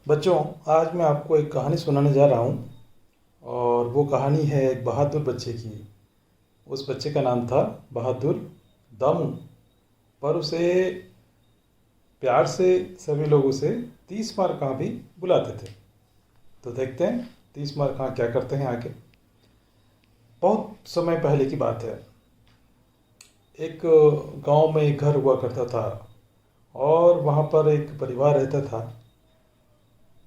बच्चों, आज मैं आपको एक कहानी सुनाने जा रहा हूँ। और वो कहानी है एक बहादुर बच्चे की। उस बच्चे का नाम था बहादुर दामू। पर उसे प्यार से सभी लोग उसे 30 मार खां भी बुलाते थे। तो देखते हैं 30 मार खां क्या करते हैं आगे। बहुत समय पहले की बात है। एक गांव में एक घर हुआ करता था और वहाँ पर एक परिवार रहता था।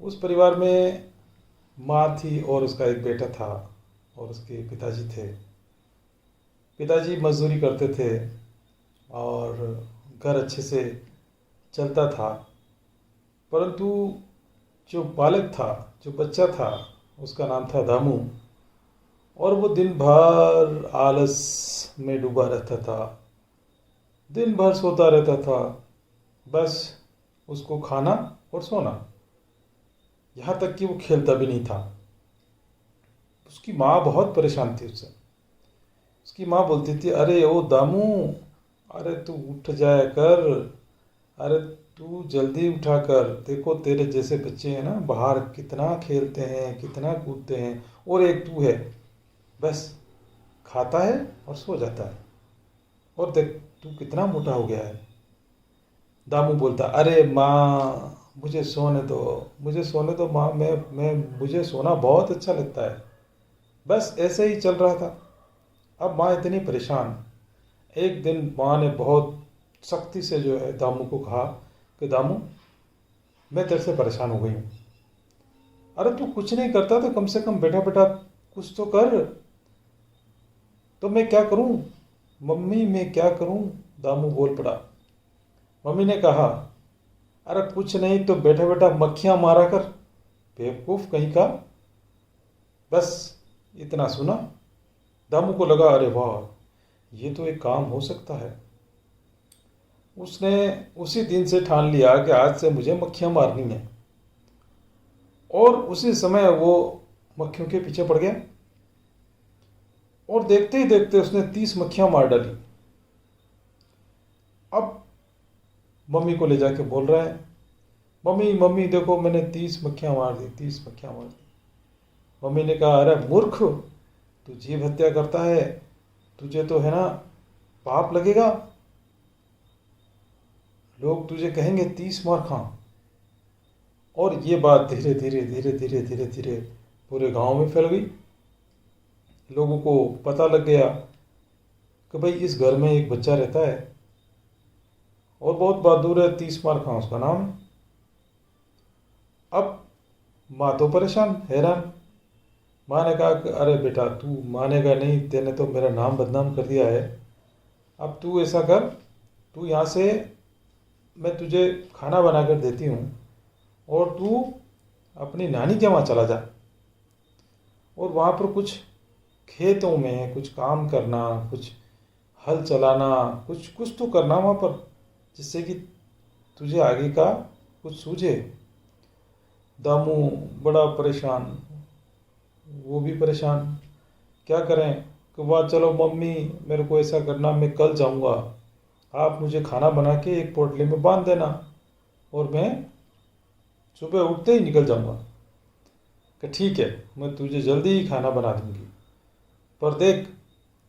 उस परिवार में माँ थी और उसका एक बेटा था और उसके पिताजी थे। पिताजी मजदूरी करते थे और घर अच्छे से चलता था। परंतु जो बालक था, जो बच्चा था, उसका नाम था दामू। और वो दिन भर आलस में डूबा रहता था, दिन भर सोता रहता था। बस उसको खाना और सोना, यहाँ तक कि वो खेलता भी नहीं था। उसकी माँ बहुत परेशान थी उससे। उसकी माँ बोलती थी, अरे ओ दामू, अरे तू उठ जाया कर, अरे तू जल्दी उठा कर। देखो तेरे जैसे बच्चे हैं ना, बाहर कितना खेलते हैं, कितना कूदते हैं, और एक तू है, बस खाता है और सो जाता है। और देख तू कितना मोटा हो गया है। दामू बोलता, अरे माँ मुझे सोने दो, मुझे सोने दो माँ, मैं मुझे सोना बहुत अच्छा लगता है। बस ऐसे ही चल रहा था। अब माँ इतनी परेशान। एक दिन माँ ने बहुत सख्ती से जो है दामू को कहा कि दामू, मैं तेरे से परेशान हो गई हूँ। अरे तू कुछ नहीं करता तो कम से कम बेटा बेटा कुछ तो कर। तो मैं क्या करूँ मम्मी, मैं क्या करूँ? दामू बोल पड़ा। मम्मी ने कहा, अरे कुछ नहीं तो बेटा बेटा मक्खियाँ मारा कर, बेवकूफ़ कहीं का। बस इतना सुना। दामू को लगा, अरे वाह, ये तो एक काम हो सकता है। उसने उसी दिन से ठान लिया कि आज से मुझे मक्खियाँ मारनी है। और उसी समय वो मक्खियों के पीछे पड़ गया और देखते ही देखते उसने 30 मक्खियाँ मार डाली। अब मम्मी को ले जाके बोल रहा है, मम्मी मम्मी देखो मैंने 30 मक्खियाँ मार दी, 30 मक्खियाँ मार दी। मम्मी ने कहा, अरे मूर्ख, तू जीव हत्या करता है, तुझे तो है ना पाप लगेगा, लोग तुझे कहेंगे 30 मार खां। और ये बात धीरे धीरे धीरे धीरे धीरे धीरे पूरे गांव में फैल गई। लोगों को पता लग गया कि भाई इस घर में एक बच्चा रहता है और बहुत बहादुर है, 30 मार खां उसका नाम है। अब माँ तो परेशान, हैरान। माँ ने कहा कि अरे बेटा तू मानेगा नहीं, तेने तो मेरा नाम बदनाम कर दिया है। अब तू ऐसा कर, तू यहाँ से, मैं तुझे खाना बना कर देती हूँ और तू अपनी नानी के वहाँ चला जा और वहाँ पर कुछ खेतों में कुछ काम करना, कुछ हल चलाना, कुछ कुछ तो करना वहाँ पर, जिससे कि तुझे आगे का कुछ सूझे। दामू बड़ा परेशान, वो भी परेशान। क्या करें कि वाह चलो मम्मी, मेरे को ऐसा करना, मैं कल जाऊँगा, आप मुझे खाना बना के एक पोटली में बांध देना और मैं सुबह उठते ही निकल जाऊँगा। कि ठीक है, मैं तुझे जल्दी ही खाना बना दूँगी, पर देख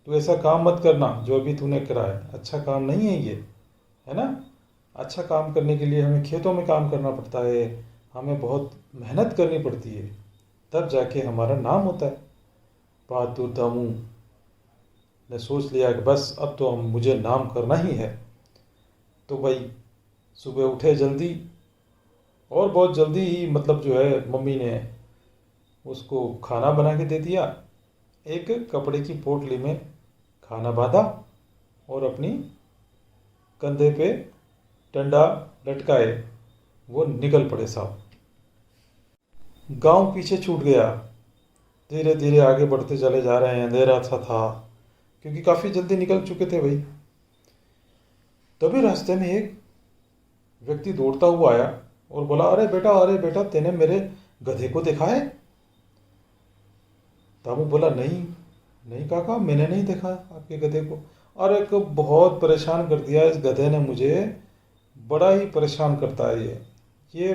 तू ऐसा काम मत करना जो अभी तूने करा है, अच्छा काम नहीं है ये, है ना। अच्छा काम करने के लिए हमें खेतों में काम करना पड़ता है, हमें बहुत मेहनत करनी पड़ती है, तब जाके हमारा नाम होता है। बहादुर दामू ने सोच लिया कि बस अब तो हम मुझे नाम करना ही है। तो भाई सुबह उठे जल्दी और बहुत जल्दी ही, मतलब जो है मम्मी ने उसको खाना बना के दे दिया। एक कपड़े की पोटली में खाना बांधा और अपनी कंधे पे डंडा लटकाए वो निकल पड़े साहब। गांव पीछे छूट गया। धीरे धीरे आगे बढ़ते चले जा रहे हैं, अंधेरा सा था क्योंकि काफ़ी जल्दी निकल चुके थे भाई। तभी रास्ते में एक व्यक्ति दौड़ता हुआ आया और बोला, अरे बेटा तेने मेरे गधे को देखा है? तामू बोला, नहीं नहीं काका, मैंने नहीं देखा आपके गधे को। अरे को बहुत परेशान कर दिया इस गधे ने मुझे, बड़ा ही परेशान करता है ये। ये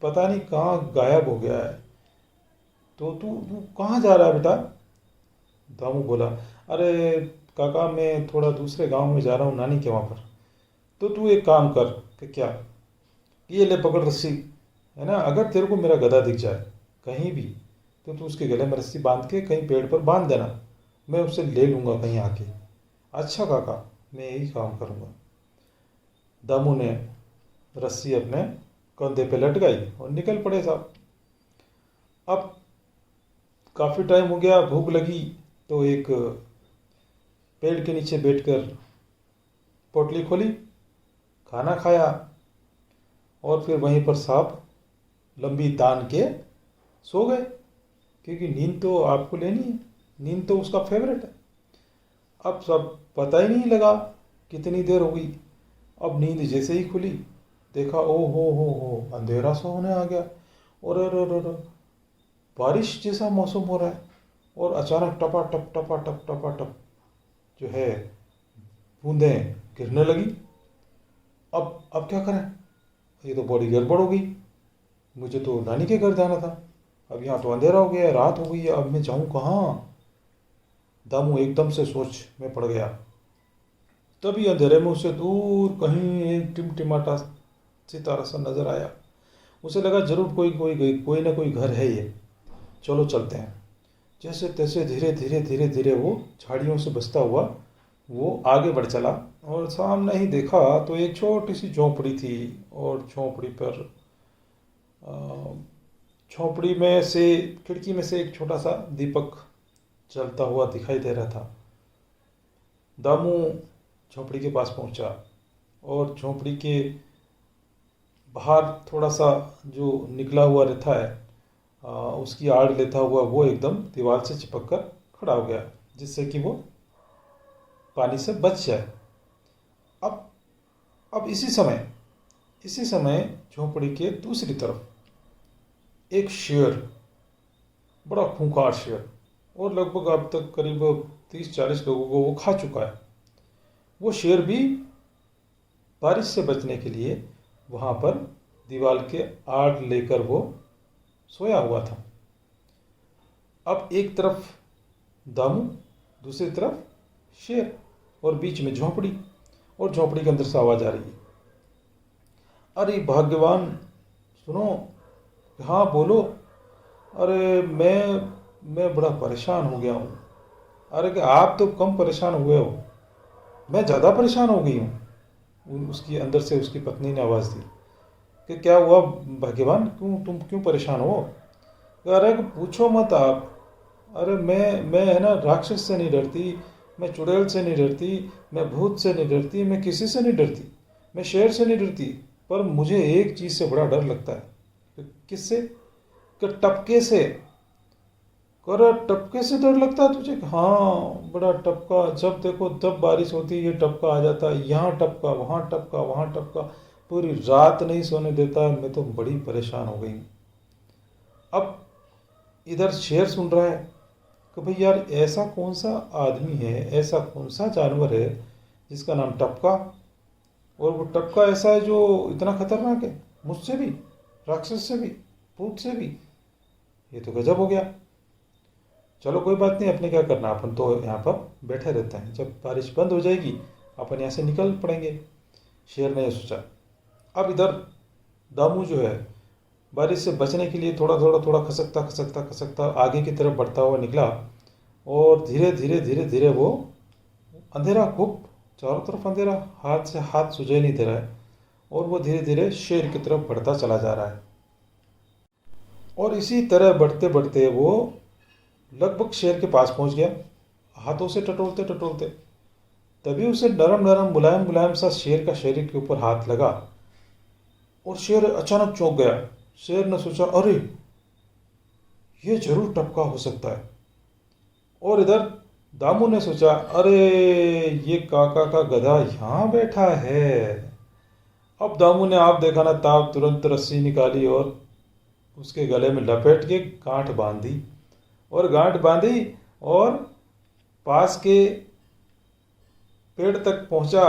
पता नहीं कहाँ गायब हो गया है। तो तू तू कहाँ जा रहा है बेटा? दामू बोला, अरे काका मैं थोड़ा दूसरे गांव में जा रहा हूँ नानी के वहाँ पर। तो तू एक काम कर कि क्या, ये ले पकड़ रस्सी, है ना, अगर तेरे को मेरा गधा दिख जाए कहीं भी तो तू उसके गले में रस्सी बांध के कहीं पेड़ पर बांध देना, मैं उससे ले लूँगा कहीं आके। अच्छा काका, मैं यही काम करूँगा। दामू ने रस्सी अपने कंधे पे लटकाई और निकल पड़े साहब। अब काफ़ी टाइम हो गया, भूख लगी, तो एक पेड़ के नीचे बैठकर पोटली खोली, खाना खाया और फिर वहीं पर साहब लंबी तान के सो गए, क्योंकि नींद तो आपको लेनी है, नींद तो उसका फेवरेट है। अब सब पता ही नहीं लगा कितनी देर हो गई। अब नींद जैसे ही खुली, देखा ओ हो अंधेरा सा होने आ गया, और अरे बारिश जैसा मौसम हो रहा है, और अचानक टपा टप जो है बूंदें गिरने लगी। अब क्या करें, ये तो बड़ी गड़बड़ हो गई, मुझे तो नानी के घर जाना था, अब यहाँ तो अंधेरा हो गया है, रात हो गई है, अब मैं जाऊँ कहाँ? दामू एकदम से सोच में पड़ गया। तभी अंधेरे में उसे दूर कहीं एक टिमटिमाता सितारा सा नजर आया। उसे लगा जरूर कोई ना कोई घर है ये, चलो चलते हैं। जैसे तैसे धीरे धीरे धीरे धीरे वो झाड़ियों से बचता हुआ वो आगे बढ़ चला, और सामने ही देखा तो एक छोटी सी झोंपड़ी थी, और झोंपड़ी पर झोंपड़ी में से खिड़की में से एक छोटा सा दीपक जलता हुआ दिखाई दे रहा था। दामू झोंपड़ी के पास पहुंचा, और झोंपड़ी के बाहर थोड़ा सा जो निकला हुआ रहता है उसकी आड़ लेता हुआ वो एकदम दीवार से चिपक कर खड़ा हो गया, जिससे कि वो पानी से बच जाए। अब अब इसी समय झोंपड़ी के दूसरी तरफ एक शेर, बड़ा खूंखार शेर, और लगभग अब तक करीब 30-40 लोगों को वो खा चुका है। वो शेर भी बारिश से बचने के लिए वहाँ पर दीवार के आड़ लेकर वो सोया हुआ था। अब एक तरफ दामू, दूसरी तरफ शेर, और बीच में झोंपड़ी, और झोंपड़ी के अंदर से आवाज आ रही है, अरे भाग्यवान सुनो। हाँ बोलो। अरे मैं बड़ा परेशान हो गया हूँ। अरे कि आप तो कम परेशान हुए हो, मैं ज़्यादा परेशान हो गई हूँ। उसकी अंदर से उसकी पत्नी ने आवाज़ दी कि क्या हुआ भाग्यवान, तुम क्यों परेशान हो? अरे पूछो मत आप। अरे मैं है ना, राक्षस से नहीं डरती, मैं चुड़ैल से नहीं डरती, मैं भूत से नहीं डरती, मैं किसी से नहीं डरती, मैं शेर से नहीं डरती, पर मुझे एक चीज़ से बड़ा डर लगता है। किससे? कि टपके से। कर टपके से डर लगता है तुझे? हाँ, बड़ा टपका, जब देखो तब बारिश होती है ये टपका आ जाता है, यहाँ टपका वहाँ टपका वहाँ टपका, पूरी रात नहीं सोने देता, मैं तो बड़ी परेशान हो गई हूँ। अब इधर शेर सुन रहा है कि भाई यार, ऐसा कौन सा आदमी है, ऐसा कौन सा जानवर है जिसका नाम टपका, और वो टपका ऐसा है जो इतना खतरनाक है, मुझसे भी, राक्षस से भी, भूत से भी, ये तो गजब हो गया। चलो कोई बात नहीं, अपने क्या करना, अपन तो यहाँ पर बैठे रहते हैं, जब बारिश बंद हो जाएगी अपन यहाँ से निकल पड़ेंगे। शेर ने यह सोचा। अब इधर दामू जो है बारिश से बचने के लिए थोड़ा खसकता आगे की तरफ बढ़ता हुआ निकला, और धीरे धीरे धीरे धीरे वो अंधेरा, खूब चारों तरफ अंधेरा, हाथ से हाथ सुझाई नहीं दे रहा है, और वो धीरे धीरे शेर की तरफ बढ़ता चला जा रहा है। और इसी तरह बढ़ते बढ़ते वो लगभग शेर के पास पहुंच गया, हाथों से टटोलते टटोलते। तभी उसे नरम नरम मुलायम मुलायम सा शेर का शरीर के ऊपर हाथ लगा, और शेर अचानक चौंक गया। शेर ने सोचा, अरे ये जरूर टपका हो सकता है। और इधर दामू ने सोचा, अरे ये काका का गधा यहाँ बैठा है। अब दामू ने आप देखा ना ताप तुरंत रस्सी निकाली और उसके गले में लपेट के गांठ बांधी, और पास के पेड़ तक पहुंचा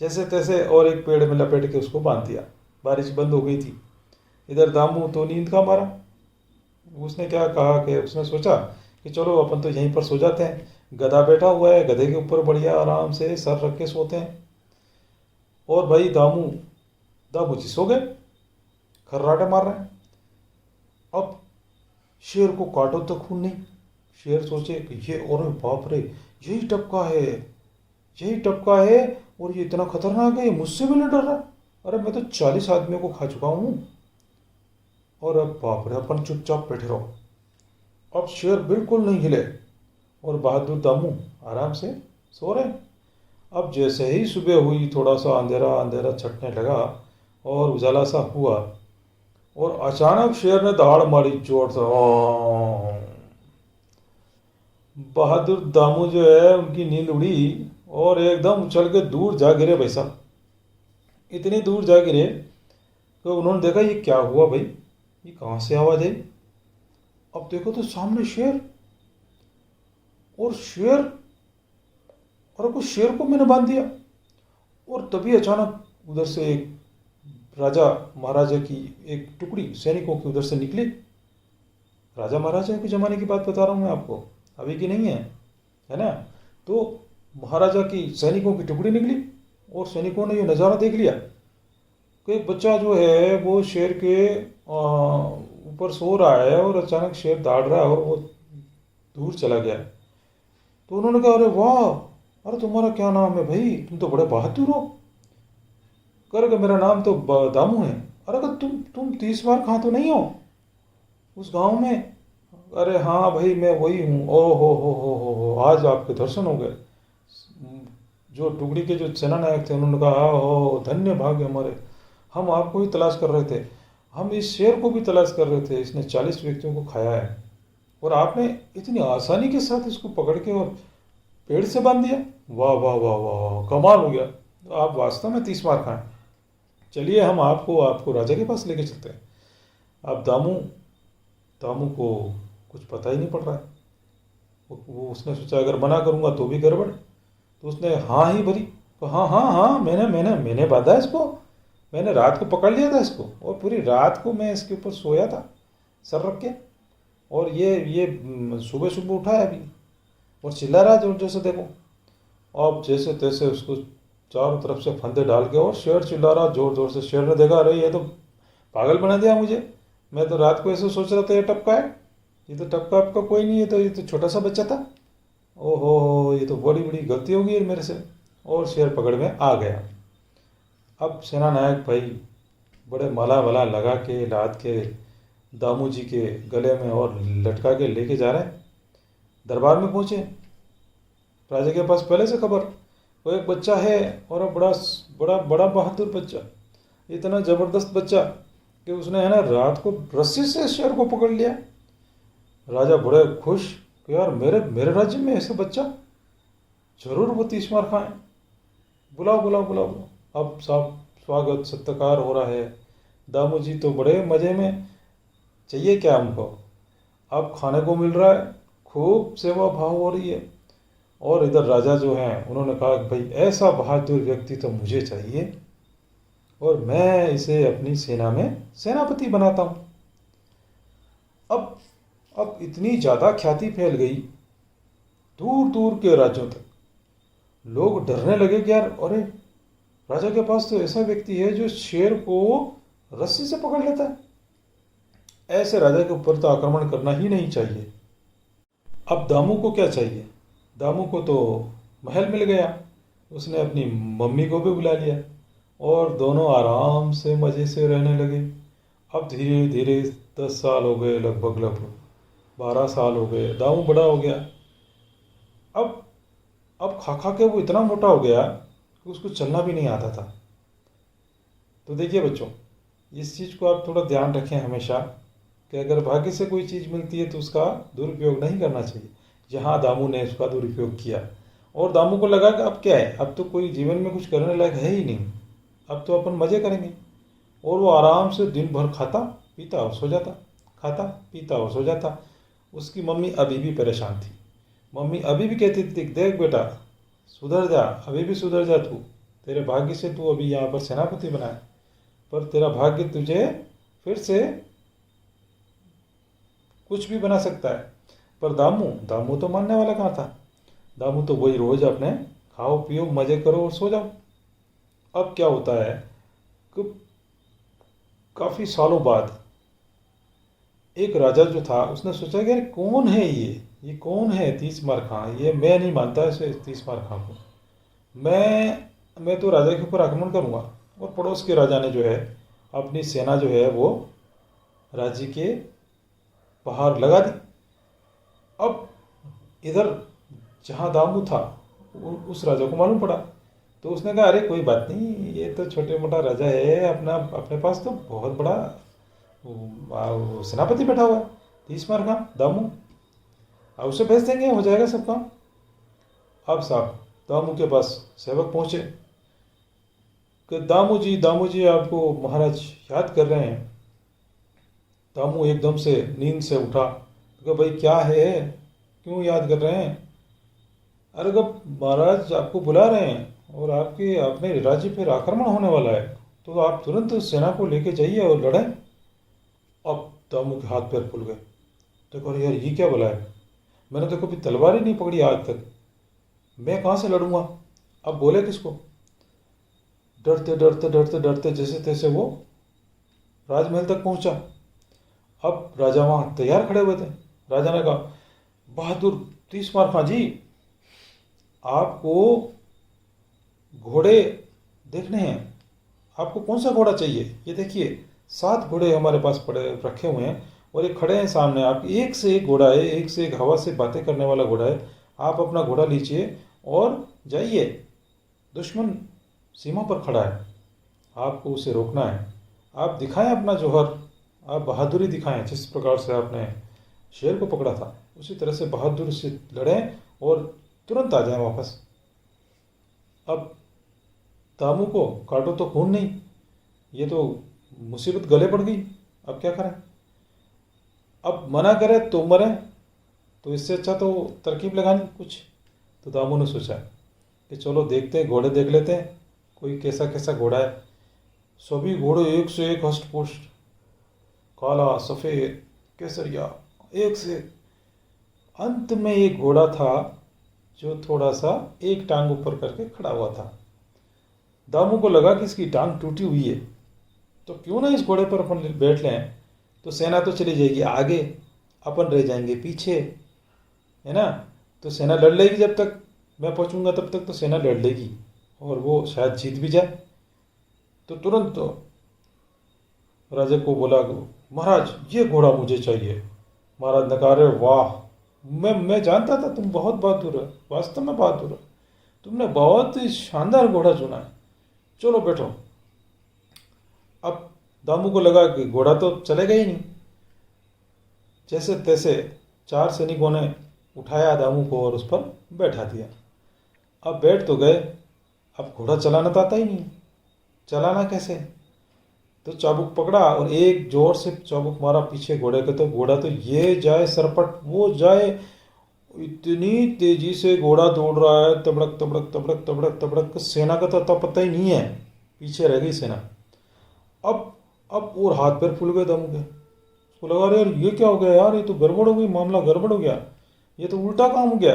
जैसे तैसे, और एक पेड़ में लपेट के उसको बांध दिया। बारिश बंद हो गई थी। इधर दामू तो नींद का मारा। उसने क्या कहा कि उसने सोचा कि चलो अपन तो यहीं पर सो जाते हैं, गधा बैठा हुआ है, गधे के ऊपर बढ़िया आराम से सर रख के सोते हैं। और भाई दामू दामू जी सो गए, खर्राटे मार रहे हैं। अब शेर को काटो तो खून नहीं। शेर सोचे कि ये, और बाप रे, यही टपका है, यही टपका है, और ये इतना खतरनाक है, ये मुझसे भी नहीं डर रहा। अरे मैं तो 40 आदमियों को खा चुका हूँ। और अब बाप रे, अपन चुपचाप बैठे रहो। अब शेर बिल्कुल नहीं हिले, और बहादुर दामू आराम से सो रहे हैं। अब जैसे ही सुबह हुई, थोड़ा सा अंधेरा अंधेरा छटने लगा और उजाला सा हुआ, और अचानक शेर ने दहाड़ मारी जोर से। बहादुर दामू जो है, उनकी नींद उड़ी और एकदम उछल के दूर जा गिरे भाई साहब। इतनी दूर जा गिरे तो उन्होंने देखा ये क्या हुआ भाई, ये कहाँ से आवाज़ आई। अब देखो तो सामने शेर, और शेर, और कुछ शेर को मैंने बांध दिया। और तभी अचानक उधर से एक राजा महाराजा की एक टुकड़ी सैनिकों की उधर से निकली। राजा महाराजा के ज़माने की बात बता रहा हूँ मैं आपको, अभी की नहीं है ना। तो महाराजा की सैनिकों की टुकड़ी निकली, और सैनिकों ने ये नज़ारा देख लिया कि एक बच्चा जो है वो शेर के ऊपर सो रहा है, और अचानक शेर दौड़ रहा है और वो दूर चला गया। तो उन्होंने कहा अरे वाह, अरे तुम्हारा क्या नाम है भाई, तुम तो बड़े बहादुर हो। कर मेरा नाम तो दामू है। अरे तुम 30 बार कहाँ तो नहीं हो उस गांव में। अरे हाँ भाई, मैं वही हूँ। ओ हो, आज आपके दर्शन हो गए। जो टुकड़ी के जो सेना नायक थे उन्होंने कहा हो धन्य भाग्य हमारे, हम आपको ही तलाश कर रहे थे, हम इस शेर को भी तलाश कर रहे थे, इसने 40 व्यक्तियों को खाया है, और आपने इतनी आसानी के साथ इसको पकड़ के और पेड़ से बांध दिया। वाह वाह वाह वाह, कमाल हो गया। तो आप वास्तव में 30 मार खाएं। चलिए हम आपको आपको राजा के पास लेके चलते हैं। अब दामू दामू को कुछ पता ही नहीं पड़ रहा है। वो उसने सोचा अगर मना करूंगा तो भी गड़बड़, तो उसने हाँ ही भरी। तो हाँ हाँ हाँ, मैंने मैंने मैंने बांधा इसको, मैंने रात को पकड़ लिया था इसको, और पूरी रात को मैं इसके ऊपर सोया था सर रख के, और ये सुबह सुबह उठा है अभी, और चिल्ला रहा है जोर जोर से देखो। अब जैसे तैसे उसको चारों तरफ से फंदे डाल के, और शेर चिल्ला रहा जोर जोर से। शेर ने देखा अरे ये तो पागल बना दिया मुझे, मैं तो रात को ऐसे सोच रहा था ये टपका है, ये तो टपका आपका कोई नहीं है, तो ये तो छोटा सा बच्चा था। ओहो, ये तो बड़ी बड़ी गलती हो गई है मेरे से। और शेर पकड़ में आ गया। अब सेना नायक भाई बड़े माला वाला लगा के लाद के दामू जी के गले में और लटका के लेके जा रहे हैं। दरबार में पहुंचे, राजा के पास पहले से खबर, वो एक बच्चा है, और बड़ा बड़ा बड़ा बहादुर बच्चा, इतना ज़बरदस्त बच्चा कि उसने है ना रात को रस्सी से शेर को पकड़ लिया। राजा बड़े खुश कि यार मेरे मेरे राज्य में ऐसे बच्चा, जरूर वो 30 मार खाएं। बुलाओ बुलाओ बुलाओ बुलाओ। अब सब स्वागत सत्कार हो रहा है। दामू जी तो बड़े मज़े में, चाहिए क्या हमको, अब खाने को मिल रहा है, खूब सेवा भाव हो रही है। और इधर राजा जो हैं उन्होंने कहा कि भाई ऐसा बहादुर व्यक्ति तो मुझे चाहिए, और मैं इसे अपनी सेना में सेनापति बनाता हूँ। अब इतनी ज़्यादा ख्याति फैल गई दूर दूर के राज्यों तक, लोग डरने लगे कि यार अरे राजा के पास तो ऐसा व्यक्ति है जो शेर को रस्सी से पकड़ लेता है, ऐसे राजा के ऊपर तो आक्रमण करना ही नहीं चाहिए। अब दामू को क्या चाहिए, दामू को तो महल मिल गया, उसने अपनी मम्मी को भी बुला लिया, और दोनों आराम से मज़े से रहने लगे। अब धीरे धीरे 10 साल हो गए, लगभग 12 साल हो गए, दामू बड़ा हो गया। अब खा खा के वो इतना मोटा हो गया कि उसको चलना भी नहीं आता था। तो देखिए बच्चों, इस चीज़ को आप थोड़ा ध्यान रखें हमेशा कि अगर भाग्य से कोई चीज़ मिलती है तो उसका दुरुपयोग नहीं करना चाहिए। जहाँ दामू ने उसका दुरुपयोग किया, और दामू को लगा कि अब क्या है, अब तो कोई जीवन में कुछ करने लायक है ही नहीं, अब तो अपन मज़े करेंगे। और वो आराम से दिन भर खाता पीता और सो जाता, खाता पीता और सो जाता। उसकी मम्मी अभी भी परेशान थी। मम्मी अभी भी कहती थी देख बेटा सुधर जा, अभी भी सुधर जा तू, तेरे भाग्य से तू अभी यहाँ पर सेनापति बना है, पर तेरा भाग्य तुझे फिर से कुछ भी बना सकता है। पर दामू दामू तो मानने वाला कहाँ था। दामू तो वही रोज अपने खाओ पियो मजे करो और सो जाओ। अब क्या होता है कि काफी सालों बाद एक राजा जो था उसने सोचा कि यार कौन है ये कौन है तीसमार खां। ये मैं नहीं मानता इसे तीसमार खां को। मैं तो राजा के ऊपर आक्रमण करूंगा। और पड़ोस के राजा ने जो है अपनी सेना जो है वो राज्य के बाहर लगा दी। अब इधर जहाँ दामू था उस राजा को मालूम पड़ा। तो उसने कहा अरे कोई बात नहीं, ये तो छोटे मोटा राजा है अपना, अपने पास तो बहुत बड़ा वो सेनापति बैठा हुआ है तीसमार खां दामू। अब उसे भेज देंगे, हो जाएगा सब काम। अब साहब दामू के पास सेवक पहुंचे कि दामू जी आपको महाराज याद कर रहे हैं। दामू एकदम से नींद से उठा तो भाई क्या है, क्यों याद कर रहे हैं। अरे कब महाराज आपको बुला रहे हैं और आपके अपने राज्य पर आक्रमण होने वाला है, तो आप तुरंत सेना को लेके जाइए और लड़ें। अब दामू के हाथ पैर फूल गए। देखो अरे यार ये क्या बुला है, मैंने तो कभी तलवार ही नहीं पकड़ी आज तक, मैं कहाँ से लड़ूंगा। अब बोले किसको। डरते जैसे तैसे वो राजमहल तक पहुंचा। अब राजा वहां तैयार खड़े हुए थे। राजा ने कहा बहादुर तीसमार खां जी, आपको घोड़े देखने हैं, आपको कौन सा घोड़ा चाहिए। ये देखिए 7 घोड़े हमारे पास पड़े रखे हुए हैं और ये खड़े हैं सामने। आप एक से एक घोड़ा है, एक से एक हवा से बातें करने वाला घोड़ा है। आप अपना घोड़ा लीजिए और जाइए। दुश्मन सीमा पर खड़ा है, आपको उसे रोकना है। आप दिखाएं अपना जौहर, आप बहादुरी दिखाएं। जिस प्रकार से आपने शेर को पकड़ा था उसी तरह से बहादुरी से लड़ें और तुरंत आ जाएं वापस। अब दामू को काटो तो खून नहीं, ये तो मुसीबत गले पड़ गई। अब क्या करें। अब मना करे तो मरे, तो इससे अच्छा तो तरकीब लगानी कुछ। तो दामू ने सोचा कि चलो देखते हैं, घोड़े देख लेते हैं कोई कैसा कैसा घोड़ा है। सभी घोड़े एक से एक हष्ट पुष्ट, काला सफ़ेद केसरिया, एक से एक। अंत में एक घोड़ा था जो थोड़ा सा एक टांग ऊपर करके खड़ा हुआ था। दामू को लगा कि इसकी टांग टूटी हुई है, तो क्यों ना इस घोड़े पर अपन बैठ लें, तो सेना तो चली जाएगी आगे, अपन रह जाएंगे पीछे, है ना। तो सेना लड़ लेगी, जब तक मैं पहुंचूंगा तब तक तो सेना लड़ लेगी और वो शायद जीत भी जाए। तो तुरंत तो राजा को बोला महाराज ये घोड़ा मुझे चाहिए। महाराज ने कहा अरे वाह, मैं जानता था तुम बहुत बहादुर है, वास्तव में बहादुर है, तुमने बहुत ही शानदार घोड़ा चुना है, चलो बैठो। अब दामू को लगा कि घोड़ा तो चलेगा ही नहीं। जैसे तैसे 4 सैनिकों ने उठाया दामू को और उस पर बैठा दिया। अब बैठ तो गए, अब घोड़ा चलाना तो आता ही नहीं, चलाना कैसे। तो चाबुक पकड़ा और एक जोर से चाबुक मारा पीछे घोड़े के, तो घोड़ा तो ये जाए सरपट वो जाए। इतनी तेजी से घोड़ा दौड़ रहा है, तबड़क तबड़क तबड़क तबड़क तबड़क, सेना का तो अता पता ही नहीं है, पीछे रह गई सेना। अब और हाथ पैर फूल गए दामू के। उसको लगा अरे यार ये क्या हो गया यार, ये तो गड़बड़ हो गई, मामला गड़बड़ हो गया, ये तो उल्टा काम हो गया।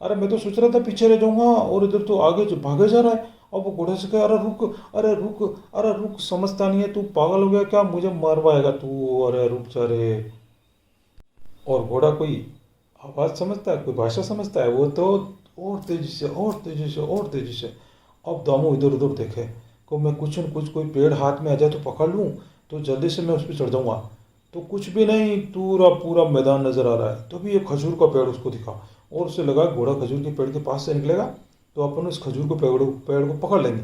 अरे मैं तो सोच रहा था पीछे रह जाऊंगा और इधर तो आगे जो भागे जा रहा है। अब वो घोड़े से कहा अरे रुक अरे रुक अरे रुक, समझता नहीं है तू, पागल हो गया क्या, मुझे मारवाएगा तू, अरे रुक जा रे। और घोड़ा कोई आवाज़ समझता है, कोई भाषा समझता है, वो तो और तेजी से और तेजी से और तेजी से। अब दामू इधर उधर देखे को मैं कुछ न कुछ, कोई पेड़ हाथ में आ जाए तो पकड़ लूँ, तो जल्दी से मैं उस पर चढ़ जाऊँगा। तो कुछ भी नहीं, पूरा पूरा मैदान नजर आ रहा है। तो भी एक खजूर का पेड़ उसको दिखा और उसे लगा घोड़ा खजूर के पेड़ के पास से निकलेगा तो अपन उस खजूर को पेड़ को पकड़ लेंगे।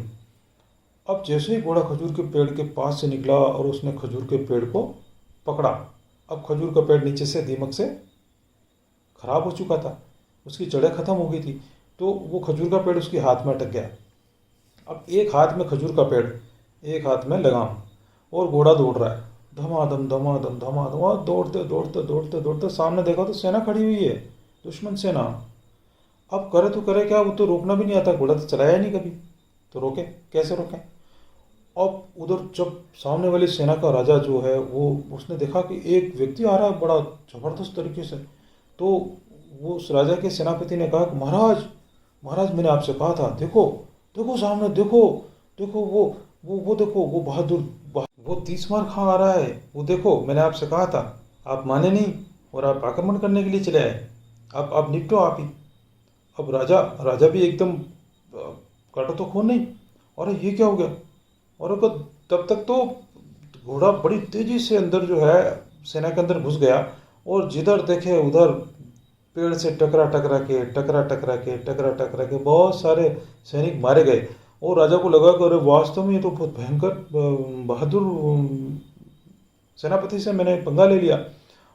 अब जैसे ही घोड़ा खजूर के पेड़ के पास से निकला और उसने खजूर के पेड़ को पकड़ा, अब खजूर का पेड़ नीचे से दीमक से खराब हो चुका था, उसकी जड़ें खत्म हो गई थी, तो वो खजूर का पेड़ उसके हाथ में अटक गया। अब एक हाथ में खजूर का पेड़, एक हाथ में लगाम, और घोड़ा दौड़ रहा है धमाधम धमाधम धमाधम, और दौड़ते दौड़ते दौड़ते दौड़ते सामने देखा तो सेना खड़ी हुई है, दुश्मन सेना। अब करे तो करे क्या, वो तो रोकना भी नहीं आता, घोड़ा तो चलाया नहीं कभी, तो रोके कैसे रोके। अब उधर जब सामने वाली सेना का राजा जो है वो उसने देखा कि एक व्यक्ति आ रहा है बड़ा ज़बरदस्त तरीके से, तो वो उस राजा के सेनापति ने कहा कि महाराज, महाराज मैंने आपसे कहा था, देखो देखो सामने देखो, देखो वो देखो वो बहादुर वो 30 मार खा आ रहा है, वो देखो मैंने आपसे कहा था, आप माने नहीं और आप आक्रमण करने के लिए चले आए, आप निपटो आप ही। अब राजा राजा भी एकदम काटो तो खून नहीं, अरे ये क्या हो गया। और तब तक तो घोड़ा बड़ी तेजी से अंदर जो है सेना के अंदर घुस गया, और जिधर देखे उधर पेड़ से टकरा टकरा के बहुत सारे सैनिक मारे गए। और राजा को लगा कि अरे वास्तव में ये तो बहुत भयंकर बहादुर सेनापति से मैंने पंगा ले लिया।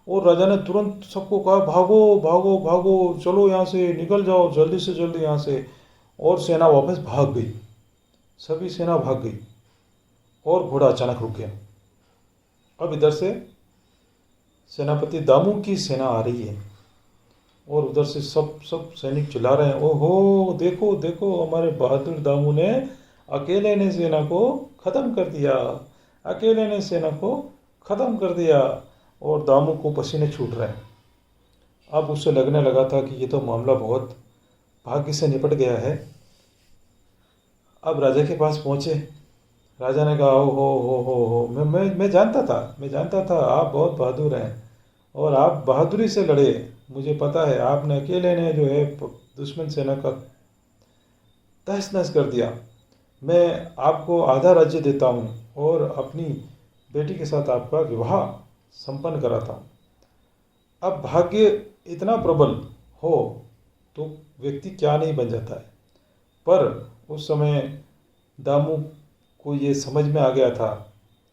और राजा ने तुरंत सबको कहा भागो भागो भागो, चलो यहाँ से निकल जाओ जल्दी से जल्दी यहाँ से। और सेना वापस भाग गई, सभी सेना भाग गई और घोड़ा अचानक रुक गया। अब इधर से सेनापति दामू की सेना आ रही है और उधर से सब सब सैनिक चिल्ला रहे हैं, ओहो देखो देखो हमारे बहादुर दामू ने अकेले ने सेना को ख़त्म कर दिया, अकेले ने सेना को ख़त्म कर दिया। और दामू को पसीने छूट रहे हैं। अब उससे लगने लगा था कि ये तो मामला बहुत भाग्य से निपट गया है। अब राजा के पास पहुँचे, राजा ने कहा हो मैं जानता था आप बहुत बहादुर हैं और आप बहादुरी से लड़े, मुझे पता है आपने अकेले ने जो है दुश्मन सेना का तहस नहस कर दिया। मैं आपको आधा राज्य देता हूँ और अपनी बेटी के साथ आपका विवाह संपन्न कराता हूँ। अब भाग्य इतना प्रबल हो तो व्यक्ति क्या नहीं बन जाता है। पर उस समय दामू को ये समझ में आ गया था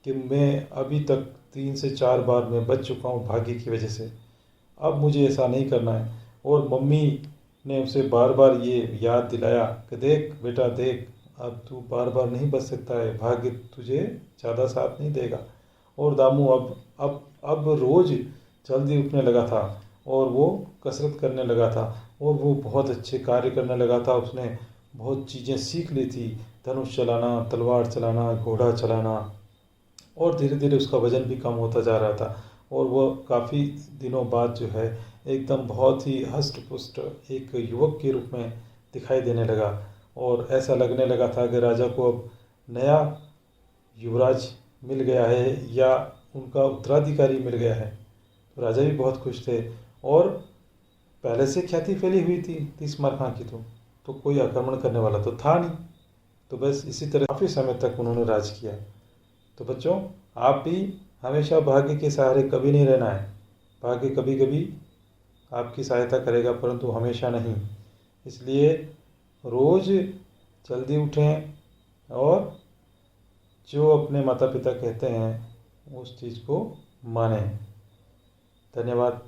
कि मैं अभी तक 3 से 4 बार मैं बच चुका हूँ भाग्य की वजह से, अब मुझे ऐसा नहीं करना है। और मम्मी ने उसे बार बार ये याद दिलाया कि देख बेटा देख, अब तू बार बार नहीं बच सकता है, भाग्य तुझे ज़्यादा साथ नहीं देगा। और दामू अब रोज़ जल्दी उठने लगा था और वो कसरत करने लगा था और वो बहुत अच्छे कार्य करने लगा था। उसने बहुत चीज़ें सीख ली थी, धनुष चलाना, तलवार चलाना, घोड़ा चलाना, और धीरे धीरे उसका वज़न भी कम होता जा रहा था। और वो काफ़ी दिनों बाद जो है एकदम बहुत ही हष्ट पुष्ट एक युवक के रूप में दिखाई देने लगा। और ऐसा लगने लगा था कि राजा को अब नया युवराज मिल गया है या उनका उत्तराधिकारी मिल गया है। तो राजा भी बहुत खुश थे और पहले से ख्याति फैली हुई थी 30 खां की, तो कोई आक्रमण करने वाला तो था नहीं। तो बस इसी तरह काफ़ी समय तक उन्होंने राज किया। तो बच्चों, आप भी हमेशा भाग्य के सहारे कभी नहीं रहना है। भाग्य कभी कभी आपकी सहायता करेगा परंतु हमेशा नहीं। इसलिए रोज़ जल्दी उठें और जो अपने माता पिता कहते हैं उस चीज़ को मानें। धन्यवाद।